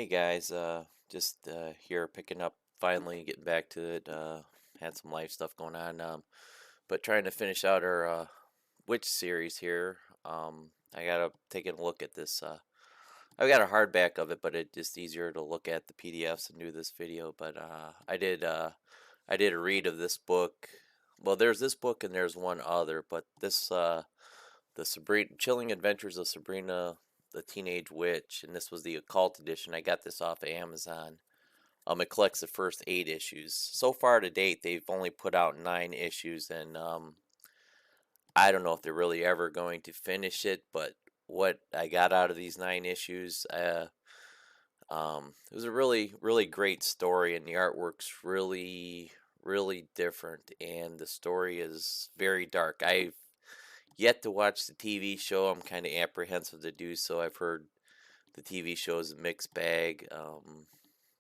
Hey guys, just here picking up, finally getting back to it. Had some life stuff going on, but trying to finish out our Witch series here. I gotta take a look at this. I've got a hardback of it, but it's just easier to look at the PDFs and do this video. But I did a read of this book. Well, there's this book and there's one other, but the Sabrina Chilling Adventures of Sabrina the Teenage Witch, and this was the occult edition. I got this off of Amazon. It collects the first 8 issues. So far to date, they've only put out 9 issues, and I don't know if they're really ever going to finish it. But what I got out of these 9 issues, it was a really great story, and the artwork's really different, and the story is very dark. I've yet to watch the TV show. I'm kind of apprehensive to do so. I've heard the TV show is a mixed bag.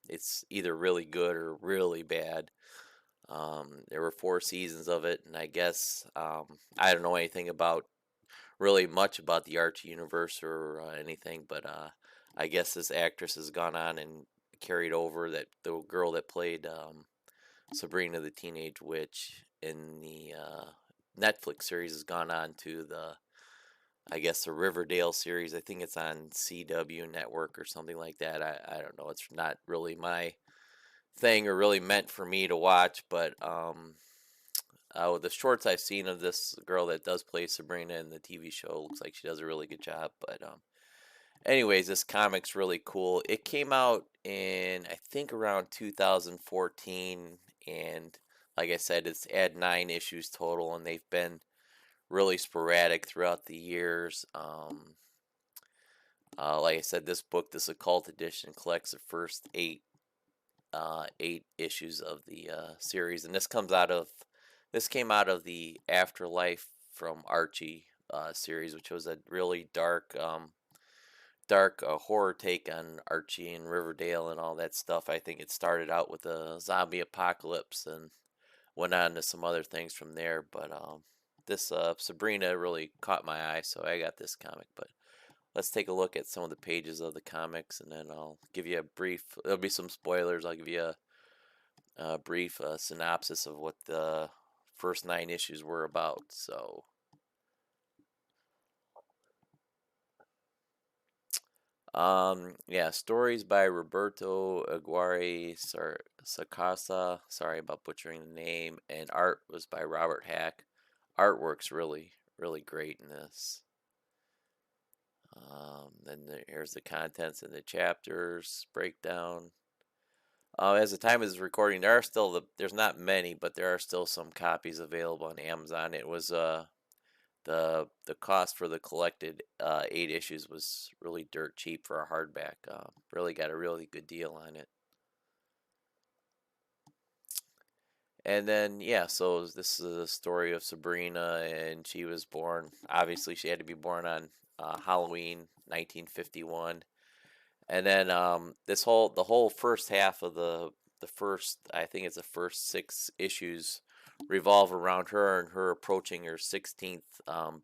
It's either really good or really bad. There were 4 seasons of it, and I guess I don't know anything about really much about the Archie universe or anything, but I guess this actress has gone on and carried over that the girl that played Sabrina the Teenage Witch in the Netflix series has gone on to I guess the Riverdale series. I think it's on CW Network or something like that. I don't know. It's not really my thing or really meant for me to watch, but with the shorts I've seen of this girl that does play Sabrina in the TV show, looks like she does a really good job. But anyways, this comic's really cool. It came out in I think around 2014, and like I said, it's had 9 issues total, and they've been really sporadic throughout the years. Like I said, this occult edition, collects the first 8 issues of the series, and this came out of the Afterlife from Archie series, which was a really dark horror take on Archie and Riverdale and all that stuff. I think it started out with a zombie apocalypse and went on to some other things from there. But this Sabrina really caught my eye, so I got this comic. But let's take a look at some of the pages of the comics, and then I'll give you a brief. There'll be some spoilers. I'll give you a brief synopsis of what the first 9 issues were about. So, yeah, stories by Roberto Aguirre Sacasa. Sorry about butchering the name. And art was by Robert Hack. Artwork's really great in this. Here's the contents in the chapters breakdown. As the time of this recording, there's not many, but there are still some copies available on Amazon. It was the cost for the collected 8 issues was really dirt cheap for a hardback. Really got a really good deal on it. And then yeah, so this is a story of Sabrina, and she was born. Obviously, she had to be born on Halloween, 1951. And then the whole first half of the first, I think it's the first 6 issues, revolve around her and her approaching her 16th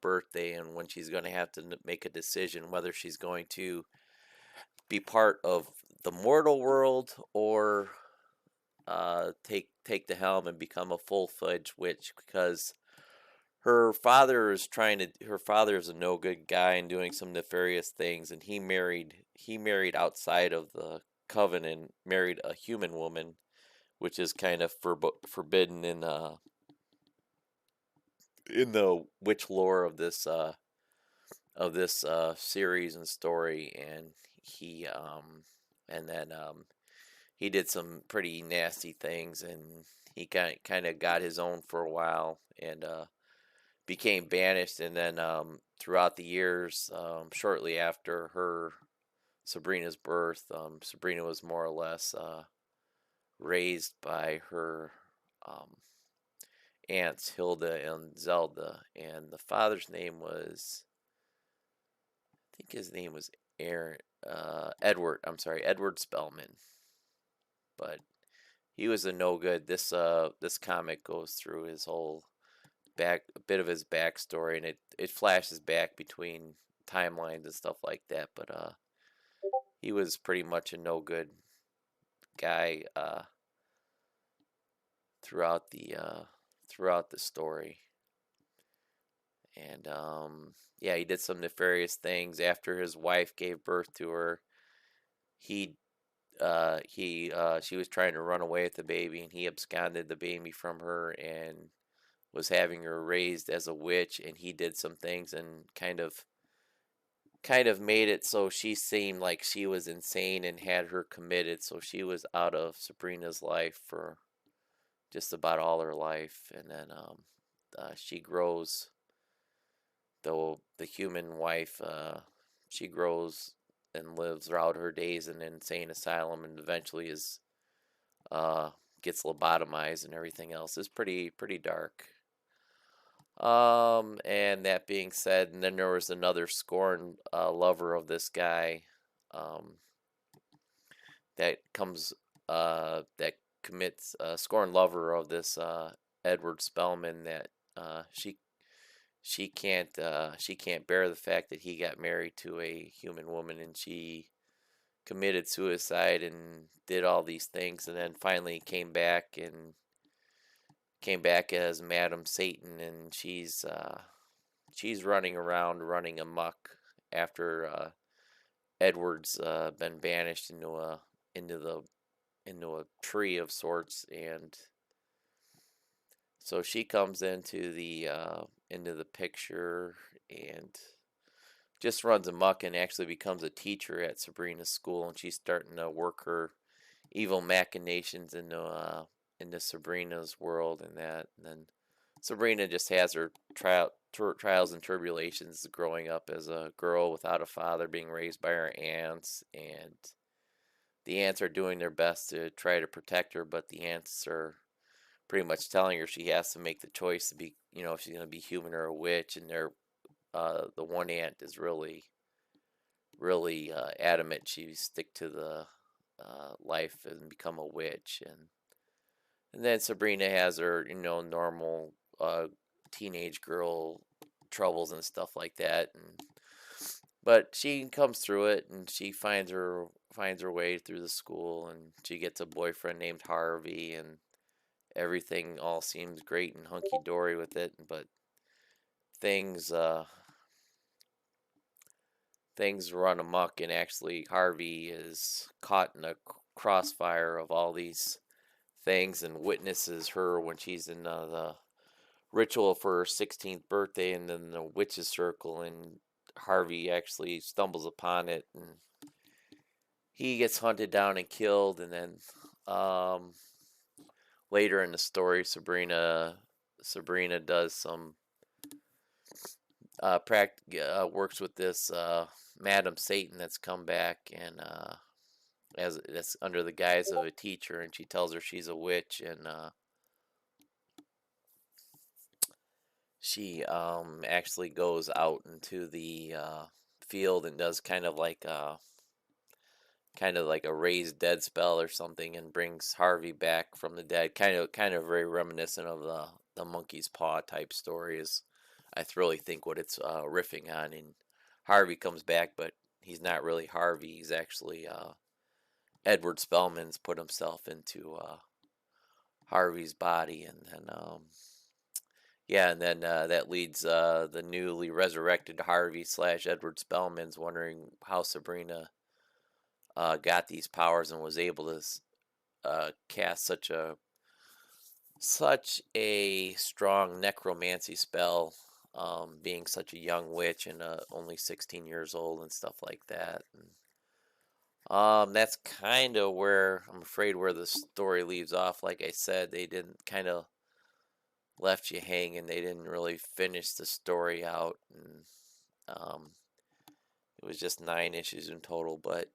birthday, and when she's going to have to make a decision whether she's going to be part of the mortal world or take the helm and become a full-fledged witch, because her father is a no good guy and doing some nefarious things, and he married outside of the covenant, married a human woman, which is kind of forbidden in the witch lore of this series and story. And he and then he did some pretty nasty things, and he kind of got his own for a while, and became banished. And then throughout the years, shortly after Sabrina's birth, Sabrina was more or less raised by her aunts Hilda and Zelda, and the father's name was, I think his name was Edward. I'm sorry, Edward Spellman. But he was a no good. This comic goes through his whole a bit of his backstory, and it flashes back between timelines and stuff like that. But he was pretty much a no good guy throughout the story. And yeah, he did some nefarious things after his wife gave birth to her. He she was trying to run away with the baby, and he absconded the baby from her and was having her raised as a witch. And he did some things and kind of made it so she seemed like she was insane and had her committed, so she was out of Sabrina's life for just about all her life. And then she grows, though the human wife, she grows and lives throughout her days in an insane asylum, and eventually is uh, gets lobotomized, and everything else is pretty dark. And that being said, and then there was another scorned lover of this guy, um, that comes that commits scorned lover of this Edward Spellman, that she can't bear the fact that he got married to a human woman, and she committed suicide and did all these things, and then finally came back as Madam Satan, and she's running around running amok after Edward's been banished into the into a tree of sorts. And so she comes into the picture and just runs amok and actually becomes a teacher at Sabrina's school, and she's starting to work her evil machinations into Sabrina's world. And that, and then Sabrina just has her trials and tribulations growing up as a girl without a father, being raised by her aunts, and the aunts are doing their best to try to protect her, but the aunts are pretty much telling her she has to make the choice to be, if she's going to be human or a witch. And the one aunt is really adamant she stick to the life and become a witch. And then Sabrina has her, normal teenage girl troubles and stuff like that. But she comes through it, and she finds her way through the school, and she gets a boyfriend named Harvey, and everything all seems great and hunky dory with it. But things things run amok, and actually Harvey is caught in a crossfire of all these things and witnesses her when she's in the ritual for her 16th birthday, and then the witches circle, and Harvey actually stumbles upon it, and he gets hunted down and killed. And then later in the story, Sabrina does some works with this Madam Satan that's come back, and as that's under the guise of a teacher, and she tells her she's a witch. And she actually goes out into the field and does kind of like a raised dead spell or something, and brings Harvey back from the dead. Kind of very reminiscent of the monkey's paw type stories. I really think what it's riffing on. And Harvey comes back, but he's not really Harvey. He's actually Edward Spellman's put himself into Harvey's body. And then yeah, and then that leads the newly resurrected Harvey slash Edward Spellman's wondering how Sabrina got these powers and was able to cast such a strong necromancy spell, being such a young witch and only 16 years old and stuff like that. And that's kind of where I'm afraid where the story leaves off. Like I said, they didn't kind of left you hanging. They didn't really finish the story out, and it was just 9 issues in total. But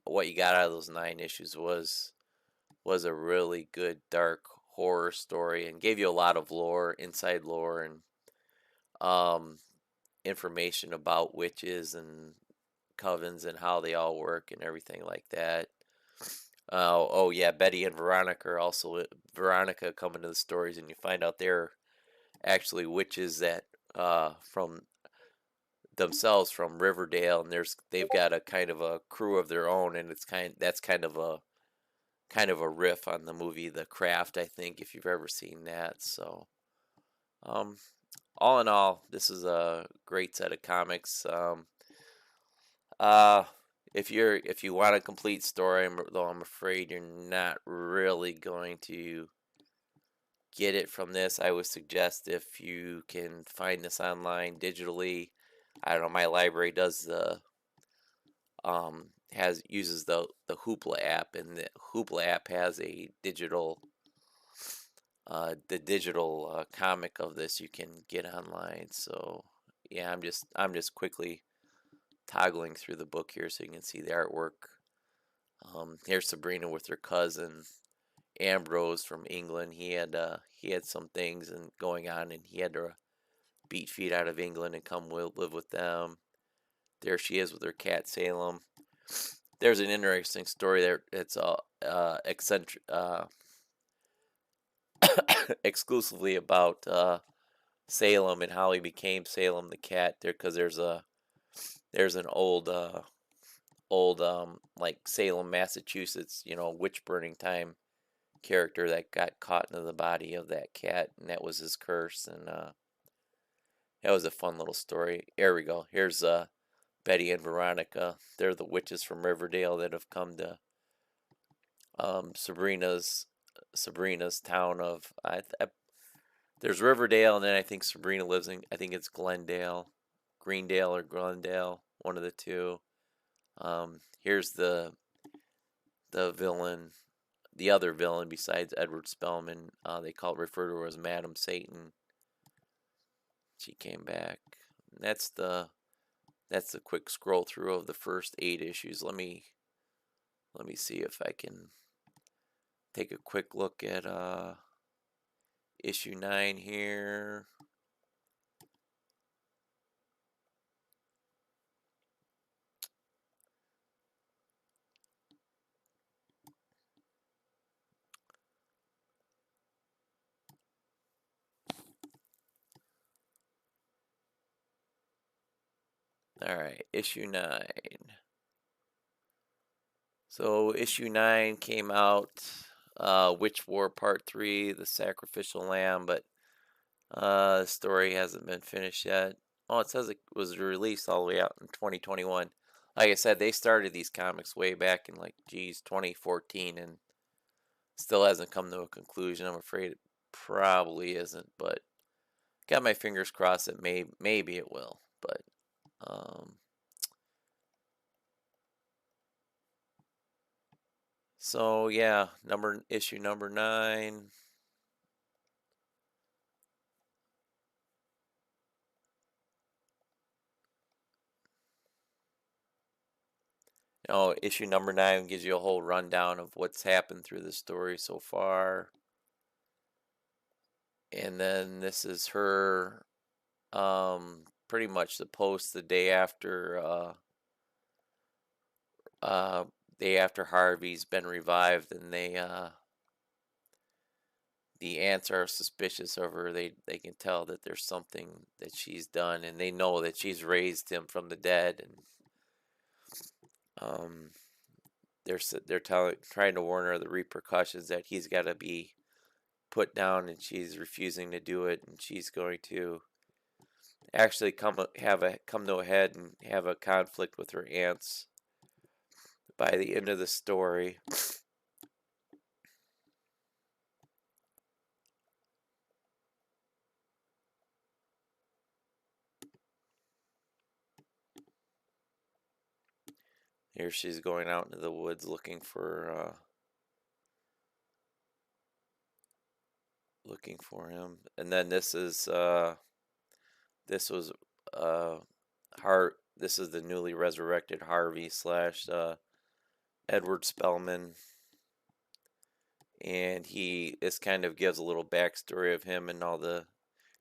what you got out of those 9 issues was a really good dark horror story, and gave you a lot of inside lore, and information about witches and covens and how they all work and everything like that. Oh yeah, Betty and Veronica come into the stories, and you find out they're actually witches that from themselves from Riverdale, and they've got a kind of a crew of their own, and that's kind of a riff on the movie The Craft, I think, if you've ever seen that. So, um, all in all, this is a great set of comics. Uh, if you want a complete story, though I'm afraid you're not really going to get it from this, I would suggest if you can find this online digitally. I don't know. My library does the has uses the Hoopla app, and the Hoopla app has a digital the digital comic of this you can get online. So yeah, I'm just quickly toggling through the book here so you can see the artwork. Here's Sabrina with her cousin Ambrose from England. He had some things and going on, and he had to beat feet out of England and come live with them. There she is with her cat Salem. There's an interesting story there. It's eccentric, exclusively about Salem and how he became Salem the cat. There, because there's an old like Salem, Massachusetts, witch burning time character that got caught into the body of that cat, and that was his curse. And that was a fun little story. Here we go. Here's Betty and Veronica. They're the witches from Riverdale that have come to Sabrina's town of there's Riverdale, and then I think Sabrina lives in, I think it's Greendale or Glendale, one of the two. Here's the villain, the other villain besides Edward Spellman. They refer to her as Madam Satan. She came back. That's the quick scroll through of the first 8 issues. Let me see if I can take a quick look at issue 9 here. All right, issue 9. So issue 9 came out, Witch War Part 3, The Sacrificial Lamb, but the story hasn't been finished yet. Oh, it says it was released all the way out in 2021. Like I said, they started these comics way back in 2014, and still hasn't come to a conclusion. I'm afraid it probably isn't, but got my fingers crossed that maybe it will. But so yeah, issue number 9. Issue number 9 gives you a whole rundown of what's happened through the story so far. And then this is her, pretty much the post the day after Harvey's been revived, and the aunts are suspicious of her. They can tell that there's something that she's done, and they know that she's raised him from the dead, and um, they're trying to warn her of the repercussions, that he's got to be put down, and she's refusing to do it, and she's going to actually come to a head and have a conflict with her aunts by the end of the story. Here she's going out into the woods looking for him, and then this was this is the newly resurrected Harvey slash Edward Spellman, and this kind of gives a little backstory of him and all the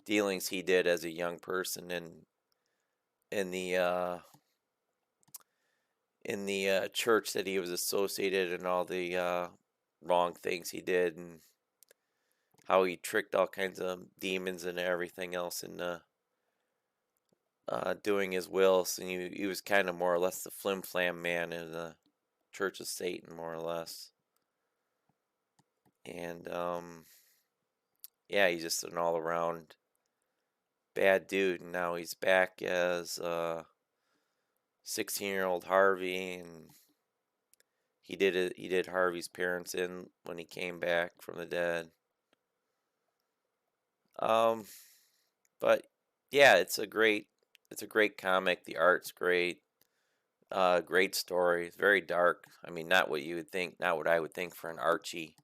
dealings he did as a young person, and in the church that he was associated, and all the wrong things he did, and how he tricked all kinds of demons and everything else doing his will. So he was kind of more or less the flim flam man in the Church of Satan, more or less. And yeah, he's just an all around bad dude. And now he's back as 16-year-old Harvey, and he did Harvey's parents in when he came back from the dead. Um, but yeah, it's a great comic. The art's great. Great story. It's very dark. I mean, not what you would think, not what I would think for an Archie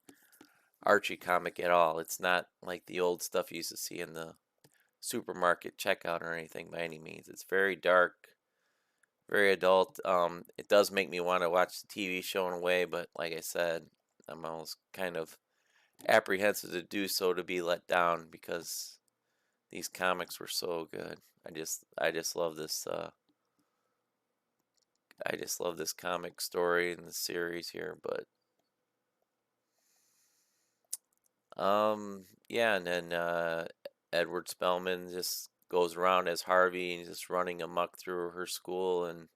comic at all. It's not like the old stuff you used to see in the supermarket checkout or anything by any means. It's very dark, very adult. It does make me want to watch the TV show in a way, but like I said, I'm almost kind of apprehensive to do so to be let down because these comics were so good. I just love this I just love this comic story and the series here, but yeah, and then Edward Spellman just goes around as Harvey and just running amok through her school, and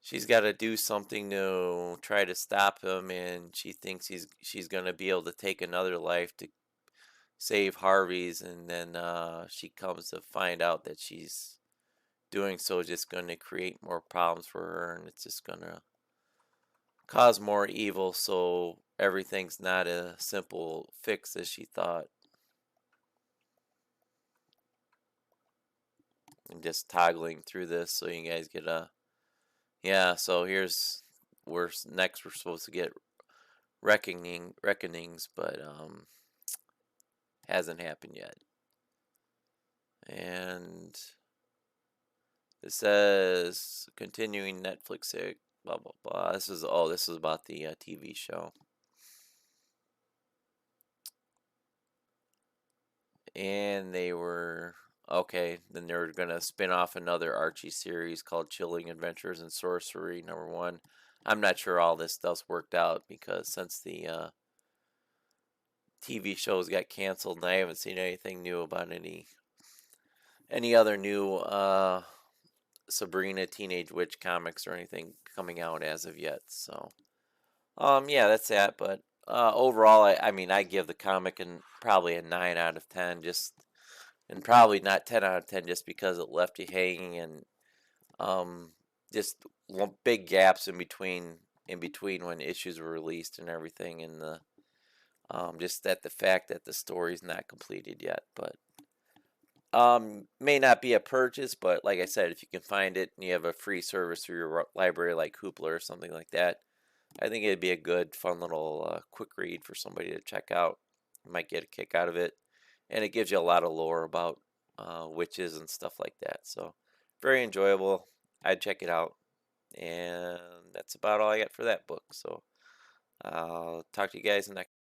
she's got to do something to try to stop him, and she thinks she's going to be able to take another life to save Harvey's, and then she comes to find out that she's doing so just going to create more problems for her, and it's just going to cause more evil, so everything's not a simple fix as she thought. And just toggling through this so you guys get a yeah. So here's we're next we're supposed to get reckonings, but hasn't happened yet. And it says continuing Netflix blah blah blah. This is about the TV show. And they were okay. Then they're gonna spin off another Archie series called Chilling Adventures in Sorcery #1. I'm not sure all this stuff's worked out because since the TV shows got canceled, and I haven't seen anything new about any other new Sabrina Teenage Witch comics or anything coming out as of yet. So yeah, that's that. But overall, I mean, I give the comic probably a 9 out of 10. Just and probably not 10 out of 10 just because it left you hanging and um, just big gaps in between when issues were released and everything, and the just that the fact that the story's not completed yet, but may not be a purchase, but like I said, if you can find it and you have a free service through your library like Hoopla or something like that, I think it'd be a good, fun little quick read for somebody to check out. You might get a kick out of it, and it gives you a lot of lore about witches and stuff like that. So very enjoyable. I'd check it out, and that's about all I got for that book. So I'll talk to you guys in the next.